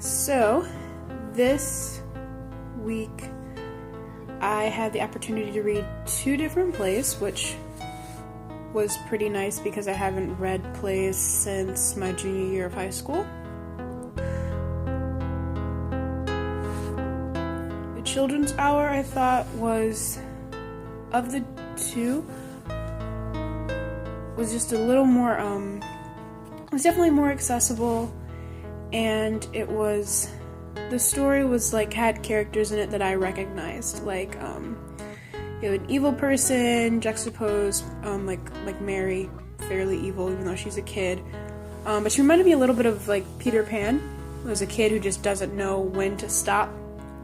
So, this week I had the opportunity to read 2 different plays, which was pretty nice because I haven't read plays since my junior year of high school. The Children's Hour, I thought, was, of the 2, was just a little more, it was definitely more accessible, and the story was, had characters in it that I recognized, you have an evil person juxtaposed, like Mary, fairly evil, even though she's a kid, but she reminded me a little bit of, Peter Pan, who was a kid who just doesn't know when to stop,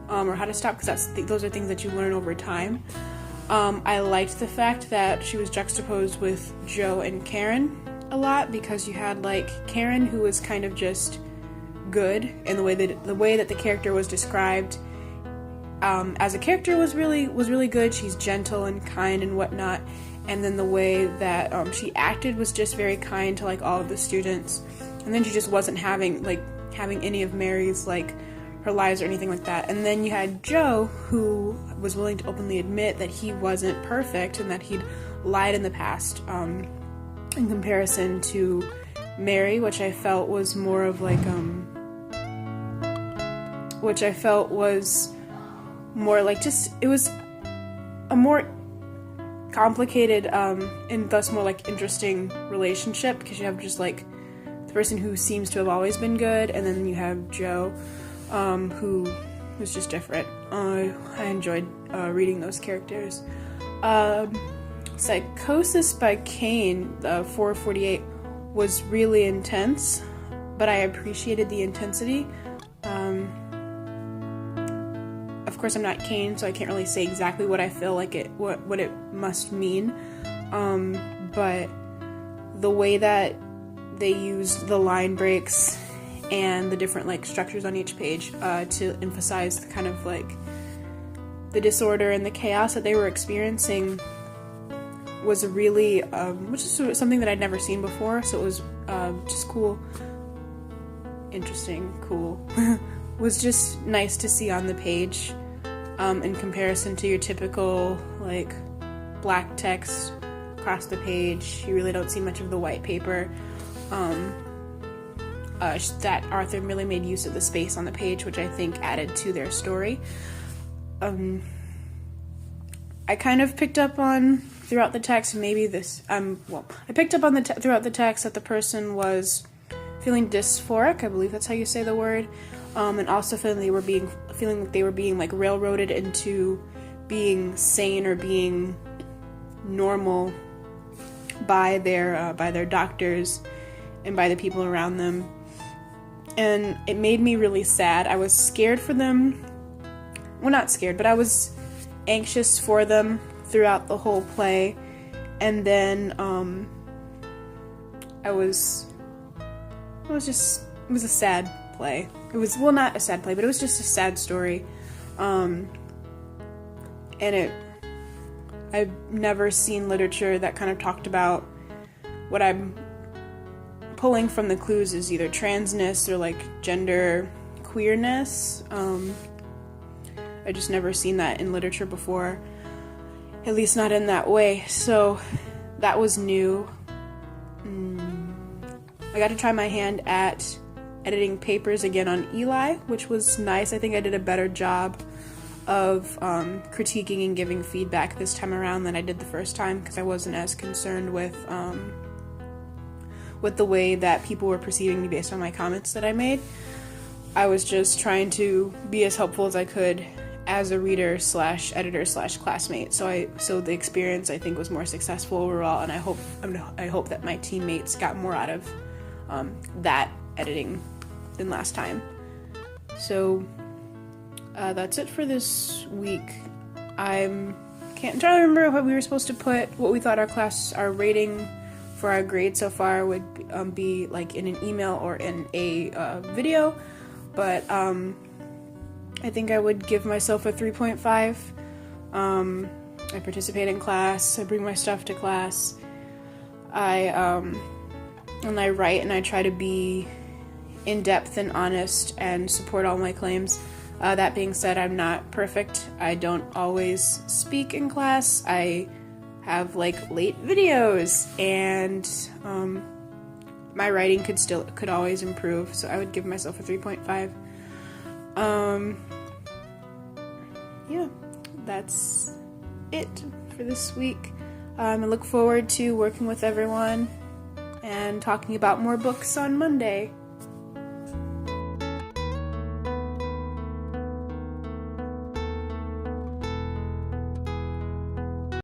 or how to stop, because those are things that you learn over time. I liked the fact that she was juxtaposed with Jo and Karen a lot, because you had Karen, who was kind of just good, and the way that the character was described as a character was really good. She's gentle and kind and whatnot, and then the way that she acted was just very kind to all of the students, and then she just wasn't having any of Mary's her lies or anything like that. And then you had Jo, who was willing to openly admit that he wasn't perfect and that he'd lied in the past, in comparison to Mary, which I felt was more of it was a more complicated and thus more interesting relationship, because you have just the person who seems to have always been good, and then you have Jo, who was just different. I enjoyed reading those characters. Psychosis by Kane, the 448, was really intense, but I appreciated the intensity. Of course, I'm not Kane, so I can't really say exactly what I feel what it must mean. But the way that they used the line breaks and the different structures on each page to emphasize the kind of the disorder and the chaos that they were experiencing was really, which is something that I'd never seen before, so it was just cool, interesting, cool. Was just nice to see on the page, in comparison to your typical black text across the page. You really don't see much of the white paper. That Arthur really made use of the space on the page, which I think added to their story. I kind of picked up on throughout the text, I picked up on throughout the text that the person was feeling dysphoric, I believe that's how you say the word, and also feeling like they were being railroaded into being sane or being normal by their doctors and by the people around them. And it made me really sad. I was scared for them. Well, not scared, but I was anxious for them throughout the whole play. And then it was a sad play. It was, well, not a sad play, but it was just a sad story. And I've never seen literature that kind of talked about what I'm pulling from the clues is either transness or gender queerness. I just never seen that in literature before, at least not in that way, so that was new. I got to try my hand at editing papers again on Eli, which was nice. I think I did a better job of critiquing and giving feedback this time around than I did the first time, because I wasn't as concerned with the way that people were perceiving me based on my comments that I made. I was just trying to be as helpful as I could as a reader / editor / classmate. So the experience, I think, was more successful overall, and I hope that my teammates got more out of that editing than last time. So that's it for this week. I can't entirely remember what we were supposed to put, what we thought our rating for our grade so far would be in an email or in a video, but I think I would give myself a 3.5. I participate in class, I bring my stuff to class, I write and I try to be in-depth and honest and support all my claims. That being said, I'm not perfect. I don't always speak in class. I have like late videos, and my writing could always improve, so I would give myself a 3.5. Yeah, that's it for this week. I look forward to working with everyone and talking about more books on Monday.